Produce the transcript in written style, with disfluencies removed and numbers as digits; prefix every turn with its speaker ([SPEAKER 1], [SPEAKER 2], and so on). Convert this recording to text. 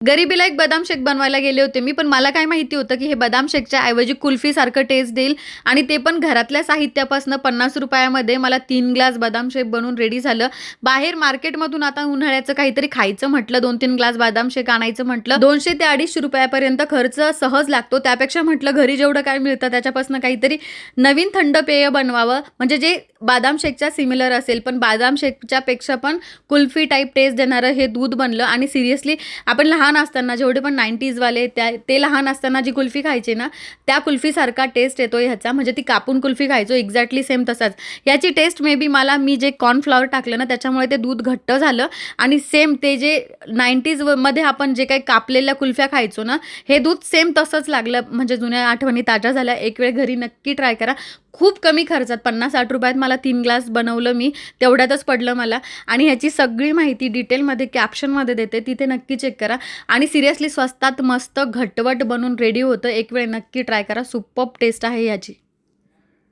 [SPEAKER 1] गरिबीला एक बदाम शेक बनवायला गेले होते मी, पण मला काय माहिती होतं, की हे बदाम शेकच्या ऐवजी कुल्फीसारखं टेस्ट देईल आणि ते पण घरातल्या साहित्यापासून ₹50 मध्ये मला 3 ग्लास बदाम शेक बनवून रेडी झालं. बाहेर मार्केटमधून आता उन्हाळ्याचं काहीतरी खायचं म्हटलं, 2-3 ग्लास बदाम शेक आणायचं म्हटलं, 200 ते ₹250 पर्यंत खर्च सहज लागतो. त्यापेक्षा म्हटलं घरी जेवढं काय मिळतं त्याच्यापासून काहीतरी नवीन थंड पेय बनवावं, म्हणजे जे बदाम शेकच्या सिमिलर असेल, पण बदाम शेकच्या पेक्षा पण कुल्फी टाईप टेस्ट देणारं हे दूध बनलं. आणि सिरियसली आपण लहान असताना जेवढे पण 90s वाले ते लहान असताना जी कुल्फी खायचे ना, त्या कुल्फीसारखा टेस्ट येतो ह्याचा. म्हणजे ती कापून कुल्फी खायचो एक्झॅक्टली सेम तसाच. याची टेस्ट मे बी मी जे कॉर्नफ्लॉवर टाकलं ना त्याच्यामुळे ते दूध घट्ट झालं आणि सेम ते जे 90s मध्ये आपण जे काही कापलेल्या कुल्फ्या खायचो ना, हे दूध सेम तसंच लागलं. म्हणजे जुन्या आठवणी ताज्या झाल्या. एक वेळ घरी नक्की ट्राय करा. खूप कमी खर्चात ₹50-60 मला 3 ग्लास बनवलं मी. तेवढ्यातच पडलं मला. आणि ह्याची सगळी माहिती डिटेलमध्ये कॅप्शनमध्ये देते, तिथे नक्की चेक करा. आणि सिरियसली स्वस्तात मस्त घटवट बनून रेडी होतं. एक वेळ नक्की ट्राय करा. सुपर्ब टेस्ट आहे याची.